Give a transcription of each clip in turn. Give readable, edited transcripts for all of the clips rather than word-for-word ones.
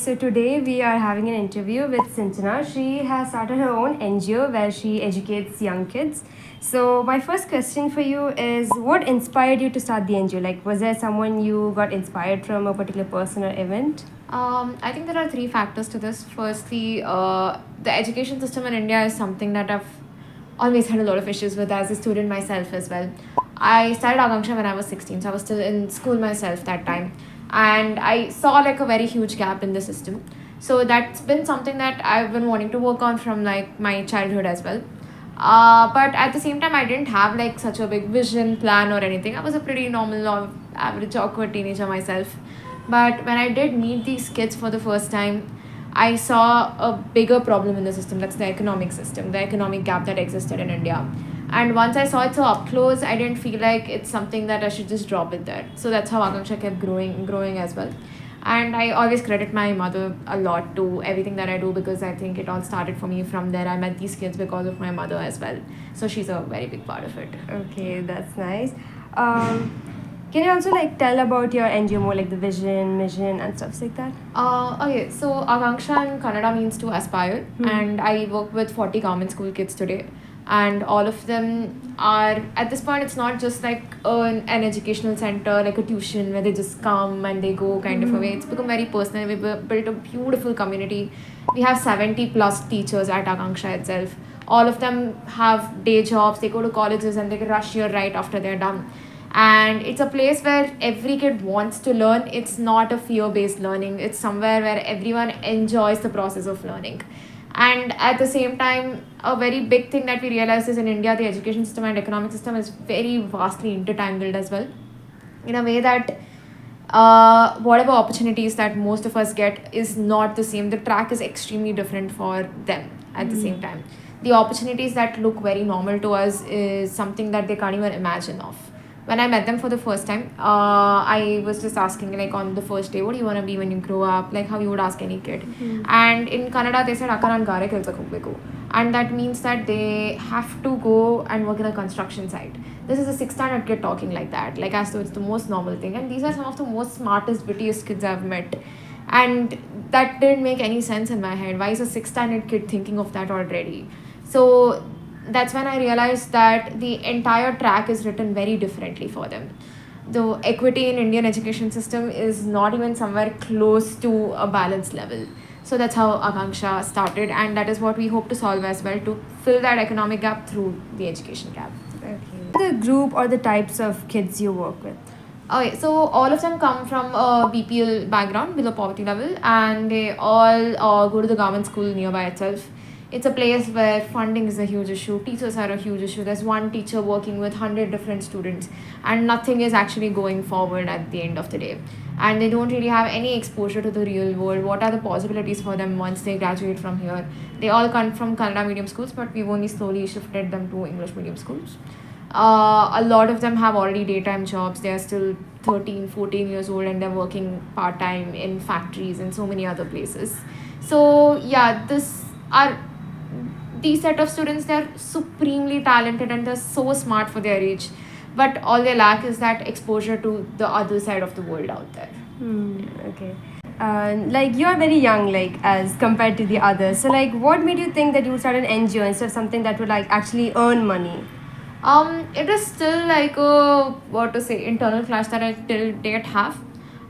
so today we are having an interview with Sinchana. She has started her own NGO where she educates young kids. So my first question for you is, what inspired you to start the NGO? Like, was there someone you got inspired from, a particular person or event? I think there are three factors to this. Firstly, the education system in India is something that I've always had a lot of issues with as a student myself as well. I started Akanksha when I was 16, so I was still in school myself that time. And I saw like a very huge gap in the system. So that's been something that I've been wanting to work on from like my childhood as well. But at the same time, I didn't have like such a big vision, plan, or anything. I was a pretty normal, average, awkward teenager myself. But when I did meet these kids for the first time, I saw a bigger problem in the system. That's the economic system, the economic gap that existed in India. And once I saw it so up close, I didn't feel like it's something that I should just drop it there. So that's how Akanksha kept growing as well. And I always credit my mother a lot to everything that I do because I think it all started for me from there. I met these kids because of my mother as well. So she's a very big part of it. Okay, that's nice. Can you also like tell about your NGO more, like the vision, mission, and stuff like that? Okay, so Akanksha in Kannada means to aspire, and I work with 40 government school kids today. And all of them are, at this point, it's not just like an educational center, like a tuition where they just come and they go kind of a way. It's become very personal. We built a beautiful community. We have 70 plus teachers at Akanksha itself. All of them have day jobs, they go to colleges and they can rush here right after they're done. And it's a place where every kid wants to learn. It's not a fear based learning, it's somewhere where everyone enjoys the process of learning. And at the same time, a very big thing that we realized is in India, the education system and economic system is very vastly intertangled as well, in a way that whatever opportunities that most of us get is not the same. The track is extremely different for them at the same time. The opportunities that look very normal to us is something that they can't even imagine of. When I met them for the first time, I was just asking, like, on the first day, what do you want to be when you grow up? Like, how you would ask any kid. And in Kannada, they said, Akka nan gare kelsa hoಗ್ಬೇಕು. And that means that they have to go and work in a construction site. This is a sixth standard kid talking like that, like as though it's the most normal thing. And these are some of the most smartest, wittiest kids I've met. And that didn't make any sense in my head. Why is a sixth standard kid thinking of that already? So that's when I realized that the entire track is written very differently for them. The equity in Indian education system is not even somewhere close to a balanced level. So that's how Akanksha started, and that is what we hope to solve as well, to fill that economic gap through the education gap. Okay. The group or the types of kids you work with? Okay, so all of them come from a BPL background, below poverty level, and they all go to the government school nearby itself. It's a place where funding is a huge issue, teachers are a huge issue. There's one teacher working with 100 different students, and nothing is actually going forward at the end of the day. And they don't really have any exposure to the real world. What are the possibilities for them once they graduate from here? They all come from Kannada medium schools, but we've only slowly shifted them to English medium schools. A lot of them have already daytime jobs. They are still 13, 14 years old, and they're working part time in factories and so many other places. So, yeah, these set of students, they're supremely talented and they're so smart for their age, but all they lack is that exposure to the other side of the world out there. Okay. Like, you are very young, like, as compared to the others. So like, what made you think that you would start an NGO instead of something that would like actually earn money? It is still like a, what to say, internal clash that I till date have.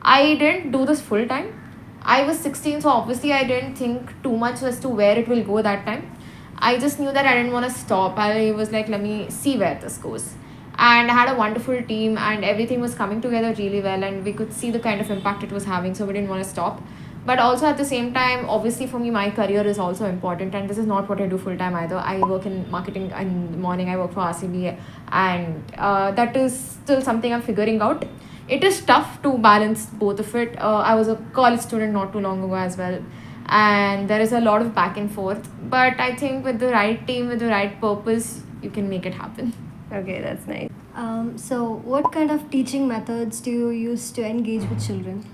I didn't do this full time. I was 16, so obviously I didn't think too much as to where it will go that time. I just knew that I didn't want to stop. I was like, let me see where this goes. And I had a wonderful team, and everything was coming together really well, and we could see the kind of impact it was having, so we didn't want to stop. But also at the same time, obviously for me, my career is also important, and this is not what I do full time either. I work in marketing in the morning, I work for RCB, and that is still something I'm figuring out. It is tough to balance both of it. I was a college student not too long ago as well, and there is a lot of back and forth. But I think with the right team, with the right purpose, you can make it happen. Okay, that's nice. So, what kind of teaching methods do you use to engage with children?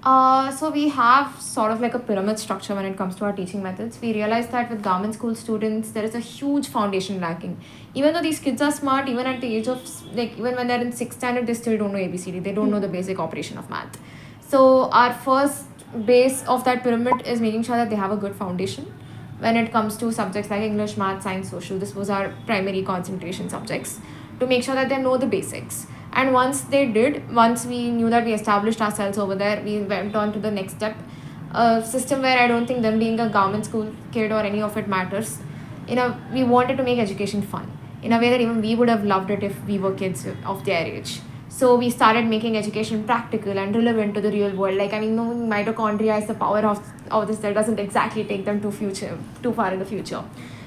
So we have sort of like a pyramid structure when it comes to our teaching methods. We realize that with government school students, there is a huge foundation lacking. Even though these kids are smart, even at the age of like even when they're in sixth standard, they still don't know ABCD. They don't know the basic operation of math. So our first base of that pyramid is making sure that they have a good foundation when it comes to subjects like English, math, science, social. This was our primary concentration subjects to make sure that they know the basics. And once they did, once we knew that we established ourselves over there, we went on to the next step. A system where I don't think them being a government school kid or any of it matters. We wanted to make education fun in a way that even we would have loved it if we were kids of their age. So we started making education practical and relevant to the real world. Like, I mean, knowing mitochondria is the power of this that doesn't exactly take them too far in the future.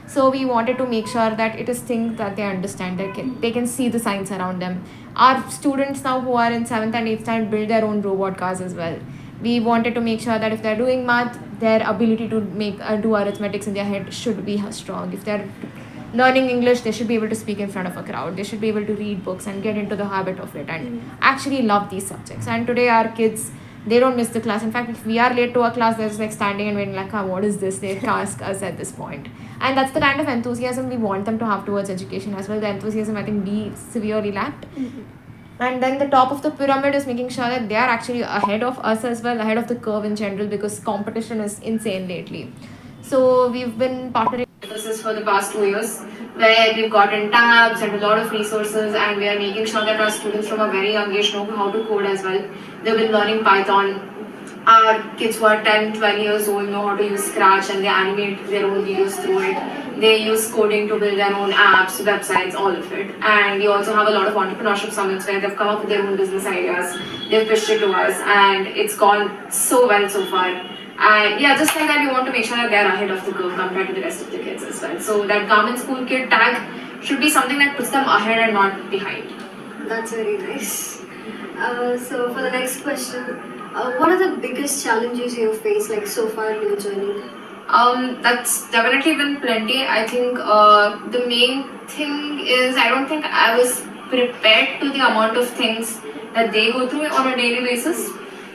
So we wanted to make sure that it is things that they understand. They can see the science around them. Our students now who are in 7th and 8th standard build their own robot cars as well. We wanted to make sure that if they're doing math, their ability to make do arithmetics in their head should be strong. If they're learning English, they should be able to speak in front of a crowd. They should be able to read books and get into the habit of it and actually love these subjects. And today our kids, they don't miss the class. In fact, if we are late to a class, they're just like standing and waiting like, what is this? They ask us at this point. And that's the kind of enthusiasm we want them to have towards education as well. The enthusiasm I think we severely lacked. And then the top of the pyramid is making sure that they are actually ahead of us as well, ahead of the curve in general, because competition is insane lately. So we've been partnering with services for the past 2 years, where we've gotten tabs and a lot of resources, and we are making sure that our students from a very young age know how to code as well. They've been learning Python. Our kids who are 10, 12 years old know how to use Scratch, and they animate their own videos through it. They use coding to build their own apps, websites, all of it. And we also have a lot of entrepreneurship summits where they've come up with their own business ideas. They've pitched it to us, and it's gone so well so far. And yeah, just like that, we want to make sure that they're ahead of the curve compared to the rest of the kids as well. So that government school kid tag should be something that puts them ahead and not behind. That's very nice. So for the next question, what are the biggest challenges you have faced like so far in your journey? That's definitely been plenty. I think the main thing is I don't think I was prepared to the amount of things that they go through on a daily basis.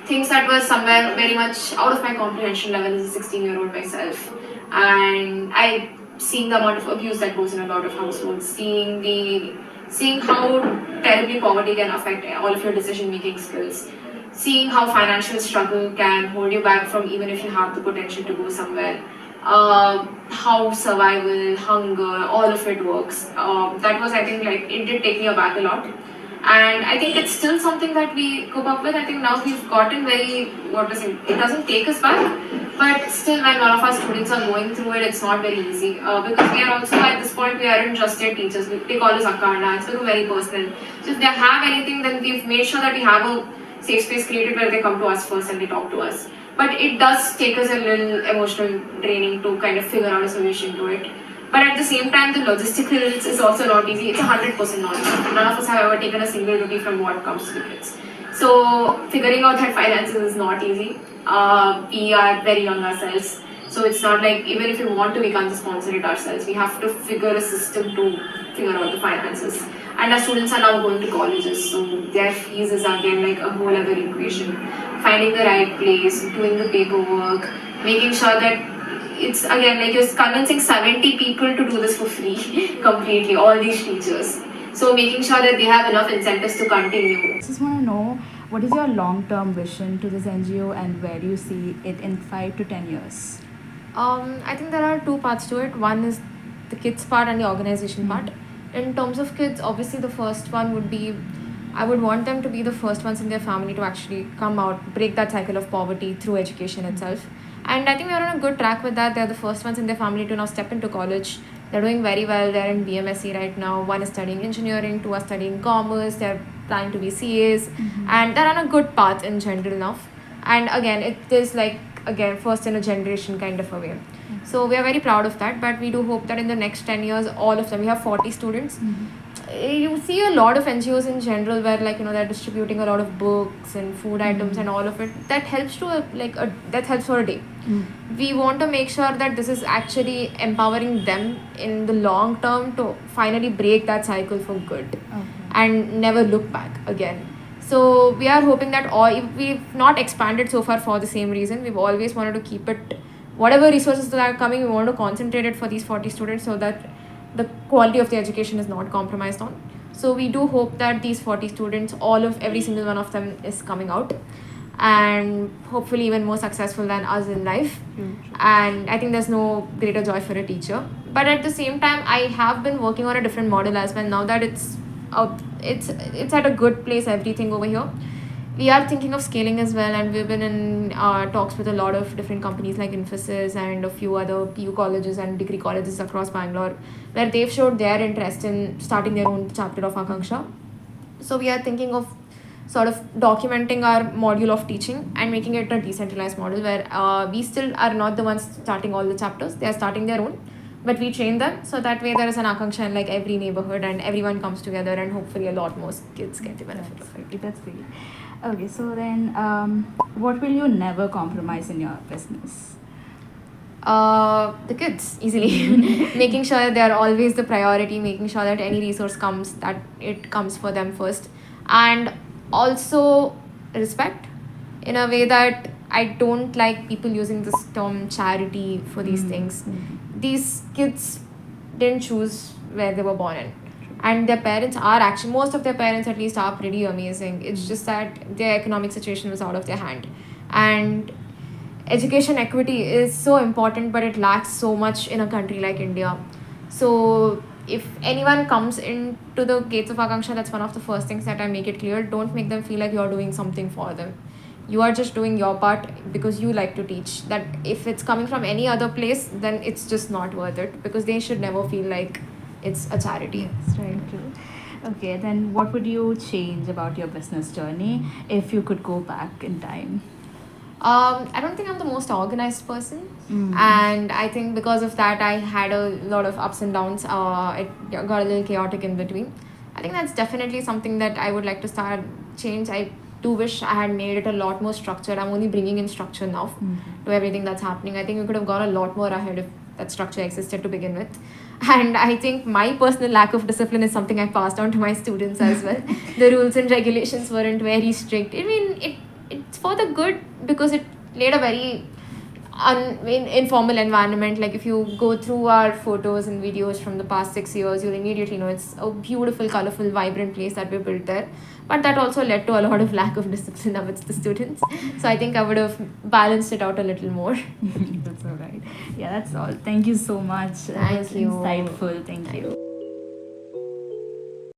Things that were somewhere very much out of my comprehension level as a 16-year-old myself. And I seeing the amount of abuse that goes in a lot of households, seeing how terribly poverty can affect all of your decision-making skills, seeing how financial struggle can hold you back from even if you have the potential to go somewhere, how survival, hunger, all of it works. That was, I think, like, it did take me aback a lot. And I think it's still something that we cope up with. I think now we've gotten it doesn't take us back, but still when one of our students are going through it, it's not very easy. Because we are also, at this point, we aren't just their teachers. They call us Akanda, it's become very personal. So if they have anything, then we've made sure that we have a safe space created where they come to us first and they talk to us. But it does take us a little emotional draining to kind of figure out a solution to it. But at the same time, the logisticals is also not easy. It's 100% not easy. None of us have ever taken a single rupee from what comes to the kids. So figuring out that finances is not easy. We are very young ourselves. So it's not like, even if we want to, we can't just sponsor it ourselves. We have to figure a system to figure out the finances. And our students are now going to colleges, so their fees is again like a whole other equation. Finding the right place, doing the paperwork, making sure that it's again like you're convincing 70 people to do this for free completely, all these teachers. So making sure that they have enough incentives to continue. I just want to know, what is your long-term vision to this NGO and where do you see it in 5 to 10 years? I think there are two parts to it. One is the kids part and the organization part. In terms of kids, obviously the first one would be, I would want them to be the first ones in their family to actually come out, break that cycle of poverty through education itself. And I think we're on a good track with that. They're the first ones in their family to now step into college. They're doing very well. They're in BMSc right now. One is studying engineering, two are studying commerce. They're planning to be CAs. And they're on a good path in general enough. And again, it is like, again, first in a generation kind of a way. So we are very proud of that, but we do hope that in the next 10 years, all of them, we have 40 students. You see a lot of NGOs in general where, like, they're distributing a lot of books and food items and all of it. That helps to that helps for a day. We want to make sure that this is actually empowering them in the long term to finally break that cycle for good and never look back again. So we are hoping that we've not expanded so far for the same reason. We've always wanted to keep it, whatever resources that are coming, we want to concentrate it for these 40 students so that the quality of the education is not compromised on. So we do hope that these 40 students, every single one of them is coming out. and hopefully even more successful than us in life. And I think there's no greater joy for a teacher. But at the same time, I have been working on a different model as well. Now that it's at a good place, everything over here. We are thinking of scaling as well, and we've been in talks with a lot of different companies like Infosys and a few other PU colleges and degree colleges across Bangalore, where they've showed their interest in starting their own chapter of Akanksha. So we are thinking of sort of documenting our module of teaching and making it a decentralized model where we still are not the ones starting all the chapters. They are starting their own, but we train them, so that way there is an Akanksha in like every neighborhood and everyone comes together, and hopefully a lot more kids get the benefit of it. That's great. Okay, so then what will you never compromise in your business? The kids, easily. Making sure that they are always the priority, making sure that any resource comes, that it comes for them first, and also respect, in a way that I don't like people using this term charity for these things. These kids didn't choose where they were born in, and their parents are actually, most of their parents at least, are pretty amazing. It's just that their economic situation was out of their hand, and education equity is so important, but it lacks so much in a country like India. So if anyone comes into the gates of Akanksha, that's one of the first things that I make it clear. Don't make them feel like you're doing something for them. You are just doing your part because you like to teach. That if it's coming from any other place, then it's just not worth it, because they should never feel like it's a charity. That's very true. Okay, then what would you change about your business journey if you could go back in time? I don't think I'm the most organized person, and I think because of that, I had a lot of ups and downs. It got a little chaotic in between. I think that's definitely something that I would like to start change. I do wish I had made it a lot more structured. I'm only bringing in structure now to everything that's happening. I think we could have gone a lot more ahead if that structure existed to begin with. And I think my personal lack of discipline is something I passed on to my students as well. The rules and regulations weren't very strict. I mean, it's for the good, because it laid a very informal environment. Like if you go through our photos and videos from the past 6 years, you'll immediately know it's a beautiful, colorful, vibrant place that we built there. But that also led to a lot of lack of discipline amidst the students. So I think I would have balanced it out a little more. That's all right. Yeah, that's all. Thank you so much. That was Thank you. insightful. Thank you.